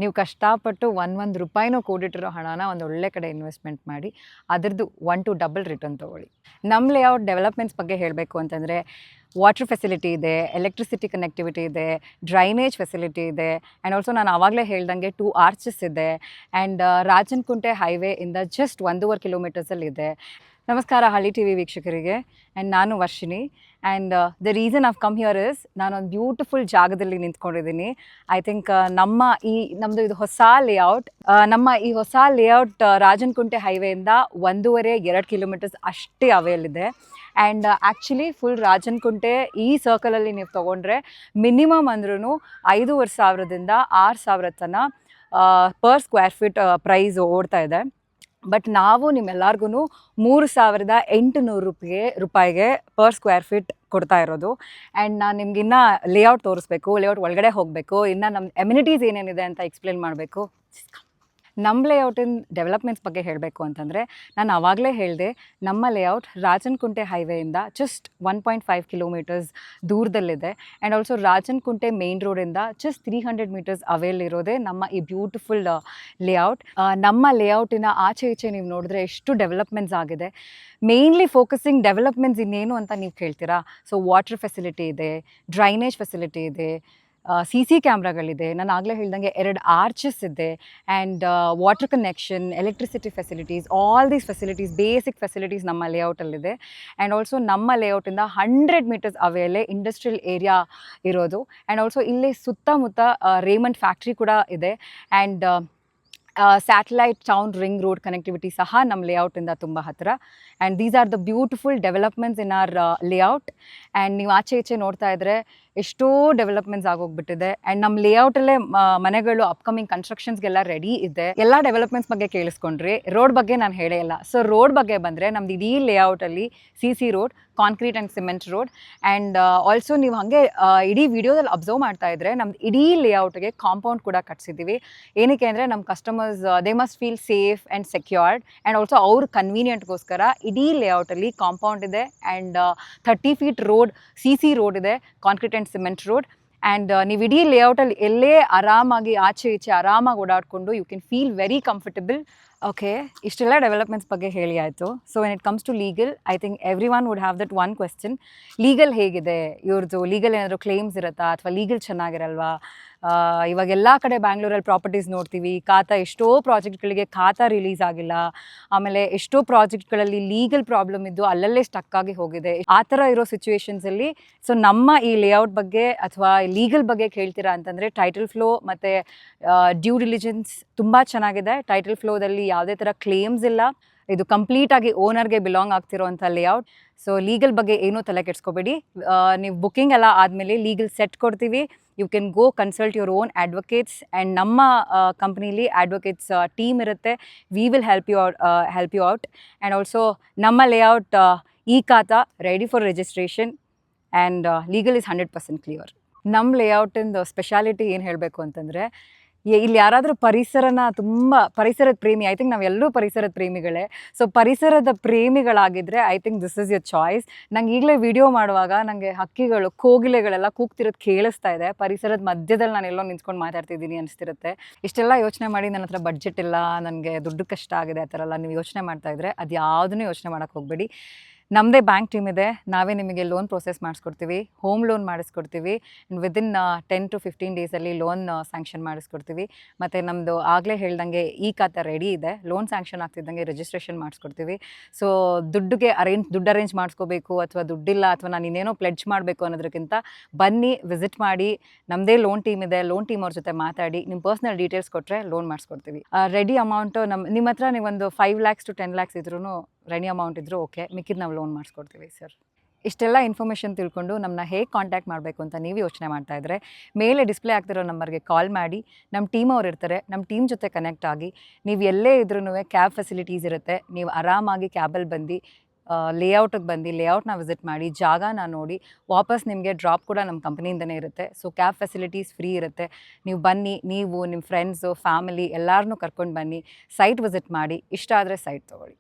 ನೀವು ಕಷ್ಟಪಟ್ಟು ಒಂದು ರೂಪಾಯಿನೂ ಕೂಡಿಟ್ಟಿರೋ ಹಣನ ಒಂದು ಒಳ್ಳೆ ಕಡೆ ಇನ್ವೆಸ್ಟ್ಮೆಂಟ್ ಮಾಡಿ ಅದರದ್ದು 1 to ಡಬಲ್ ರಿಟರ್ನ್ ತೊಗೊಳ್ಳಿ. ನಮ್ಮ ಲೇಔಟ್ ಡೆವಲಪ್ಮೆಂಟ್ಸ್ ಬಗ್ಗೆ ಹೇಳಬೇಕು ಅಂತಂದರೆ ವಾಟರ್ ಫೆಸಿಲಿಟಿ ಇದೆ, ಎಲೆಕ್ಟ್ರಿಸಿಟಿ ಕನೆಕ್ಟಿವಿಟಿ ಇದೆ, ಡ್ರೈನೇಜ್ ಫೆಸಿಲಿಟಿ ಇದೆ, ಆ್ಯಂಡ್ ಆಲ್ಸೋ ನಾನು ಆವಾಗಲೇ ಹೇಳ್ದಂಗೆ 2 ಆರ್ಚಸ್ ಇದೆ, ಆ್ಯಂಡ್ ರಾಜನಕುಂಟೆ ಹೈವೇ ಇಂದ ಜಸ್ಟ್ 1.5 ಕಿಲೋಮೀಟರ್ಸಲ್ಲಿದೆ. ನಮಸ್ಕಾರ ಹಳ್ಳಿ ಟಿ ವಿ ವೀಕ್ಷಕರಿಗೆ, ಆ್ಯಂಡ್ ನಾನು Varshini. And the reason of come here is ನಾನೊಂದು ಬ್ಯೂಟಿಫುಲ್ ಜಾಗದಲ್ಲಿ ನಿಂತ್ಕೊಂಡಿದ್ದೀನಿ. ಐ ಥಿಂಕ್ ನಮ್ಮದು ಇದು ಹೊಸ ಲೇಔಟ್. ನಮ್ಮ ಈ ಹೊಸ ಲೇಔಟ್ ರಾಜನಕುಂಟೆ ಹೈವೇಯಿಂದ 1.5-2 ಕಿಲೋಮೀಟರ್ಸ್ ಅಷ್ಟೇ ಅವೇಲಿದೆ. ಆ್ಯಂಡ್ ಆ್ಯಕ್ಚುಲಿ ಫುಲ್ ರಾಜನಕುಂಟೆ ಈ ಸರ್ಕಲಲ್ಲಿ ನೀವು ತೊಗೊಂಡ್ರೆ ಮಿನಿಮಮ್ ಅಂದ್ರೂ 5,500ದಿಂದ 6,000 ತನಕ ಪರ್ ಸ್ಕ್ವೇರ್ ಫೀಟ್ ಪ್ರೈಸ್ ಓಡ್ತಾ ಇದೆ. ಬಟ್ ನಾವು ನಿಮ್ಮೆಲ್ಲರಿಗೂ 3,800 ರೂಪಾಯಿಗೆ ಪರ್ ಸ್ಕ್ವೇರ್ ಫೀಟ್ ಕೊಡ್ತಾ ಇರೋದು. ಆ್ಯಂಡ್ ನಾನು ನಿಮ್ಗೆ ಇನ್ನೂ ಲೇಔಟ್ ತೋರಿಸ್ಬೇಕು, ಲೇಔಟ್ ಒಳಗಡೆ ಹೋಗಬೇಕು, ಇನ್ನು ನಮ್ಮ ಎಮ್ಯುನಿಟೀಸ್ ಏನೇನಿದೆ ಅಂತ ಎಕ್ಸ್ಪ್ಲೇನ್ ಮಾಡಬೇಕು. ನಮ್ಮ ಲೇಔಟಿನ ಡೆವಲಪ್ಮೆಂಟ್ಸ್ ಬಗ್ಗೆ ಹೇಳಬೇಕು ಅಂತಂದರೆ ನಾನು ಆವಾಗಲೇ ಹೇಳಿದೆ, ನಮ್ಮ ಲೇಔಟ್ ರಾಜನಕುಂಟೆ ಹೈವೇಯಿಂದ ಜಸ್ಟ್ 1.5 ಕಿಲೋಮೀಟರ್ಸ್ ದೂರದಲ್ಲಿದೆ. ಆ್ಯಂಡ್ ಆಲ್ಸೋ ರಾಜನಕುಂಟೆ ಮೇನ್ ರೋಡಿಂದ ಜಸ್ಟ್ 300 ಮೀಟರ್ಸ್ ಅವೇಲಿರೋದೇ ನಮ್ಮ ಈ ಬ್ಯೂಟಿಫುಲ್ ಲೇಔಟ್. ನಮ್ಮ ಲೇಔಟಿನ ಆಚೆ ಈಚೆ ನೀವು ನೋಡಿದ್ರೆ ಎಷ್ಟು ಡೆವಲಪ್ಮೆಂಟ್ಸ್ ಆಗಿದೆ. ಮೇನ್ಲಿ ಫೋಕಸಿಂಗ್ ಡೆವಲಪ್ಮೆಂಟ್ಸ್ ಇನ್ನೇನು ಅಂತ ನೀವು ಕೇಳ್ತೀರಾ. ಸೊ ವಾಟರ್ ಫೆಸಿಲಿಟಿ ಇದೆ, ಡ್ರೈನೇಜ್ ಫೆಸಿಲಿಟಿ ಇದೆ, CC ಕ್ಯಾಮ್ರಾಗಳಿದೆ, ನಾನು ಆಗಲೇ ಹೇಳ್ದಂಗೆ 2 ಆರ್ಚಸ್ ಇದೆ, and water connection, electricity facilities, all these facilities, basic facilities ನಮ್ಮ ಲೇಔಟಲ್ಲಿದೆ. ಆ್ಯಂಡ್ ಆಲ್ಸೋ ನಮ್ಮ ಲೇಔಟಿಂದ 100 ಮೀಟರ್ಸ್ ಅವೇಲೆ ಇಂಡಸ್ಟ್ರಿಯಲ್ ಏರಿಯಾ ಇರೋದು. ಆ್ಯಂಡ್ ಆಲ್ಸೋ ಇಲ್ಲಿ ಸುತ್ತಮುತ್ತ ರೇಮಂಡ್ ಫ್ಯಾಕ್ಟ್ರಿ ಕೂಡ ಇದೆ. And satellite town ring road connectivity ಸಹ ನಮ್ಮ ಲೇಔಟಿಂದ ತುಂಬ ಹತ್ತಿರ. And these are the beautiful developments in our layout. And ನೀವು ಆಚೆ ಈಚೆ ನೋಡ್ತಾ ಇದ್ದರೆ ಎಷ್ಟೋ ಡೆವಲಪ್ಮೆಂಟ್ಸ್ ಆಗೋಗ್ಬಿಟ್ಟಿದೆ. ಆ್ಯಂಡ್ ನಮ್ಮ ಲೇಔಟಲ್ಲೇ ಮನೆಗಳು ಅಪ್ಕಮಿಂಗ್ ಕನ್ಸ್ಟ್ರಕ್ಷನ್ಸ್ಗೆಲ್ಲ ರೆಡಿ ಇದೆ. ಎಲ್ಲ ಡೆವಲಪ್ಮೆಂಟ್ಸ್ ಬಗ್ಗೆ ಕೇಳಿಸ್ಕೊಂಡ್ರಿ, ರೋಡ್ ಬಗ್ಗೆ ನಾನು ಹೇಳೇ ಇಲ್ಲ. ಸೊ ರೋಡ್ ಬಗ್ಗೆ ಬಂದರೆ ನಮ್ದು ಇಡೀ ಲೇಔಟಲ್ಲಿ CC road, concrete and cement road. And also ನೀವು ಹಾಗೆ ಇಡೀ ವಿಡಿಯೋದಲ್ಲಿ ಅಬ್ಸರ್ವ್ ಮಾಡ್ತಾ ಇದ್ದರೆ ನಮ್ದು ಇಡೀ ಲೇಔಟ್ಗೆ ಕಾಂಪೌಂಡ್ ಕೂಡ ಕಟ್ಸಿದ್ದೀವಿ. ಏನಕ್ಕೆ ಅಂದರೆ ನಮ್ಮ customers they must feel safe and secured. And also ಅವ್ರ ಕನ್ವೀನಿಯೆಂಟ್ಗೋಸ್ಕರ ಇಡೀ ಲೇಔಟಲ್ಲಿ ಕಾಂಪೌಂಡ್ ಇದೆ. And 30 feet road, CC road ಇದೆ, concrete and cement road. And ನೀವು ಇಡೀ ಲೇಔಟಲ್ಲಿ ಎಲ್ಲೇ ಆರಾಮಾಗಿ ಆಚೆ ಈಚೆ ಆರಾಮಾಗಿ ಓಡಾಡಿಕೊಂಡು you can feel very comfortable. Okay, ಇಷ್ಟೆಲ್ಲ ಡೆವಲಪ್ಮೆಂಟ್ಸ್ ಬಗ್ಗೆ ಹೇಳಿ ಆಯಿತು. So when it comes to legal, I think everyone would have that one question. Legal ಹೇಗಿದೆ ಇವ್ರದ್ದು? ಲೀಗಲ್ ಏನಾದರೂ ಕ್ಲೇಮ್ಸ್ ಇರುತ್ತಾ ಅಥವಾ ಲೀಗಲ್ ಚೆನ್ನಾಗಿರಲ್ವಾ? ಇವಾಗೆಲ್ಲ ಕಡೆ ಬ್ಯಾಂಗ್ಳೂರಲ್ಲಿ ಪ್ರಾಪರ್ಟೀಸ್ ನೋಡ್ತೀವಿ, ಎಷ್ಟೋ ಪ್ರಾಜೆಕ್ಟ್ಗಳಿಗೆ ಖಾತಾ ರಿಲೀಸ್ ಆಗಿಲ್ಲ. ಆಮೇಲೆ ಎಷ್ಟೋ ಪ್ರಾಜೆಕ್ಟ್ಗಳಲ್ಲಿ ಲೀಗಲ್ ಪ್ರಾಬ್ಲಮ್ ಇದ್ದು ಅಲ್ಲಲ್ಲೇ ಸ್ಟಕ್ ಆಗಿ ಹೋಗಿದೆ. ಆ ಥರ ಇರೋ ಸಿಚುವೇಶನ್ಸಲ್ಲಿ ಸೊ ನಮ್ಮ ಈ ಲೇಔಟ್ ಬಗ್ಗೆ ಅಥವಾ ಲೀಗಲ್ ಬಗ್ಗೆ ಕೇಳ್ತೀರಾ ಅಂತಂದರೆ ಟೈಟಲ್ ಫ್ಲೋ ಮತ್ತು ಡ್ಯೂ ಡಿಲಿಜೆನ್ಸ್ ತುಂಬ ಚೆನ್ನಾಗಿದೆ. ಟೈಟಲ್ ಫ್ಲೋದಲ್ಲಿ ಯಾವುದೇ ಥರ ಕ್ಲೇಮ್ಸ್ ಇಲ್ಲ. ಇದು ಕಂಪ್ಲೀಟಾಗಿ ಓನರ್ಗೆ ಬಿಲಾಂಗ್ ಆಗ್ತಿರೋವಂಥ ಲೇಔಟ್. ಸೊ ಲೀಗಲ್ ಬಗ್ಗೆ ಏನೂ ತಲೆ ಕೆಡಿಸ್ಕೋಬೇಡಿ. ನೀವು ಬುಕ್ಕಿಂಗ್ ಎಲ್ಲ ಆದಮೇಲೆ ಲೀಗಲ್ ಸೆಟ್ ಕೊಡ್ತೀವಿ. You can go consult your own advocates. And ನಮ್ಮ ಕಂಪ್ನೀಲಿ ಅಡ್ವೊಕೇಟ್ಸ್ ಟೀಮ್ ಇರುತ್ತೆ. We will help you out. And also ನಮ್ಮ ಲೇಔಟ್ ಈ ಖಾತಾ ready for registration. And legal is 100% clear. ನಮ್ಮ ಲೇಔಟಿಂದು ಸ್ಪೆಷಾಲಿಟಿ ಏನು ಹೇಳಬೇಕು ಅಂತಂದರೆ, ಇಲ್ಲಿ ಯಾರಾದರೂ ಪರಿಸರದ ಪ್ರೇಮಿ, ಐ ಥಿಂಕ್ ನಾವೆಲ್ಲರೂ ಪರಿಸರದ ಪ್ರೇಮಿಗಳೇ. ಸೊ ಪರಿಸರದ ಪ್ರೇಮಿಗಳಾಗಿದ್ದರೆ I think this is your choice. ನಂಗೆ ಈಗಲೇ ವಿಡಿಯೋ ಮಾಡುವಾಗ ನನಗೆ ಹಕ್ಕಿಗಳು, ಕೋಗಿಲೆಗಳೆಲ್ಲ ಕೂಗ್ತಿರೋದು ಕೇಳಿಸ್ತಾ ಇದೆ. ಪರಿಸರದ ಮಧ್ಯದಲ್ಲಿ ನಾನು ಎಲ್ಲೋ ನಿಂತ್ಕೊಂಡು ಮಾತಾಡ್ತಿದ್ದೀನಿ ಅನಿಸ್ತಿರುತ್ತೆ. ಇಷ್ಟೆಲ್ಲ ಯೋಚನೆ ಮಾಡಿ ನನ್ನ ಹತ್ರ ಬಡ್ಜೆಟ್ ಇಲ್ಲ, ನನಗೆ ದುಡ್ಡು ಕಷ್ಟ ಆಗಿದೆ, ಆ ಥರ ಎಲ್ಲ ನೀವು ಯೋಚನೆ ಮಾಡ್ತಾ ಇದ್ದರೆ ಅದು ಯಾವುದನ್ನೂ ಯೋಚನೆ ಮಾಡೋಕ್ಕೆ ಹೋಗಬೇಡಿ. ನಮ್ಮದೇ ಬ್ಯಾಂಕ್ ಟೀಮ್ ಇದೆ. ನಾವೇ ನಿಮಗೆ ಲೋನ್ ಪ್ರೊಸೆಸ್ ಮಾಡಿಸ್ಕೊಡ್ತೀವಿ, ಹೋಮ್ ಲೋನ್ ಮಾಡಿಸ್ಕೊಡ್ತೀವಿ. ವಿದಿನ್ 10 to 15 ಡೇಸಲ್ಲಿ ಲೋನ್ ಸ್ಯಾಂಕ್ಷನ್ ಮಾಡಿಸ್ಕೊಡ್ತೀವಿ. ಮತ್ತು ನಮ್ಮದು ಆಗಲೇ ಹೇಳ್ದಂಗೆ ಈ ಖಾತಾ ರೆಡಿ ಇದೆ. ಲೋನ್ ಸ್ಯಾಂಕ್ಷನ್ ಆಗ್ತಿದ್ದಂಗೆ ರಿಜಿಸ್ಟ್ರೇಷನ್ ಮಾಡಿಸ್ಕೊಡ್ತೀವಿ. ಸೊ ದುಡ್ಡು ಅರೇಂಜ್ ಮಾಡಿಸ್ಕೋಬೇಕು ಅಥವಾ ದುಡ್ಡಿಲ್ಲ ಅಥವಾ ನಾನು ಇನ್ನೇನೋ ಪ್ಲೆಡ್ಜ್ ಮಾಡಬೇಕು ಅನ್ನೋದಕ್ಕಿಂತ ಬನ್ನಿ, ವಿಸಿಟ್ ಮಾಡಿ. ನಮ್ಮದೇ ಲೋನ್ ಟೀಮ್ ಇದೆ. ಲೋನ್ ಟೀಮ್ ಅವ್ರ ಜೊತೆ ಮಾತಾಡಿ ನಿಮ್ಮ ಪರ್ಸ್ನಲ್ ಡೀಟೇಲ್ಸ್ ಕೊಟ್ಟರೆ ಲೋನ್ ಮಾಡಿಸ್ಕೊಡ್ತೀವಿ. ರೆಡಿ ಅಮೌಂಟು ನಿಮ್ಮ ಹತ್ರ ನೀವೊಂದು 5 lakhs to 10 lakhs ಇದ್ರೂ ರೆಡಿ ಅಮೌಂಟ್ ಇದ್ದರೂ ಓಕೆ, ಮಿಕ್ಕಿದ್ದು ನಾವು ಲೋನ್ ಮಾಡಿಸ್ಕೊಡ್ತೀವಿ ಸರ್. ಇಷ್ಟೆಲ್ಲ ಇನ್ಫಾರ್ಮೇಷನ್ ತಿಳ್ಕೊಂಡು ನಮ್ಮನ್ನ ಹೇಗೆ ಕಾಂಟ್ಯಾಕ್ಟ್ ಮಾಡಬೇಕು ಅಂತ ನೀವು ಯೋಚನೆ ಮಾಡ್ತಾ ಇದ್ದರೆ ಮೇಲೆ ಡಿಸ್ಪ್ಲೇ ಆಗ್ತಿರೋ ನಂಬರ್ಗೆ ಕಾಲ್ ಮಾಡಿ. ನಮ್ಮ ಟೀಮ್ ಅವ್ರು ಇರ್ತಾರೆ, ನಮ್ಮ ಟೀಮ್ ಜೊತೆ ಕನೆಕ್ಟ್ ಆಗಿ ನೀವು ಎಲ್ಲೇ ಇದ್ರೂ ಕ್ಯಾಬ್ ಫೆಸಿಲಿಟೀಸ್ ಇರುತ್ತೆ. ನೀವು ಆರಾಮಾಗಿ ಕ್ಯಾಬಲ್ಲಿ ಬಂದು ಲೇಔಟಿಗೆ ಬಂದು ಲೇಔಟ್ನ ವಿಸಿಟ್ ಮಾಡಿ, ಜಾಗನ ನೋಡಿ ವಾಪಸ್ ನಿಮಗೆ ಡ್ರಾಪ್ ಕೂಡ ನಮ್ಮ ಕಂಪ್ನಿಯಿಂದನೇ ಇರುತ್ತೆ. ಸೊ ಕ್ಯಾಬ್ ಫೆಸಿಲಿಟೀಸ್ ಫ್ರೀ ಇರುತ್ತೆ. ನೀವು ಬನ್ನಿ, ನೀವು ನಿಮ್ಮ ಫ್ರೆಂಡ್ಸು, ಫ್ಯಾಮಿಲಿ ಎಲ್ಲರನ್ನೂ ಕರ್ಕೊಂಡು ಬನ್ನಿ, ಸೈಟ್ ವಿಸಿಟ್ ಮಾಡಿ. ಇಷ್ಟ ಆದರೆ ಸೈಟ್ ತೊಗೊಳ್ಳಿ.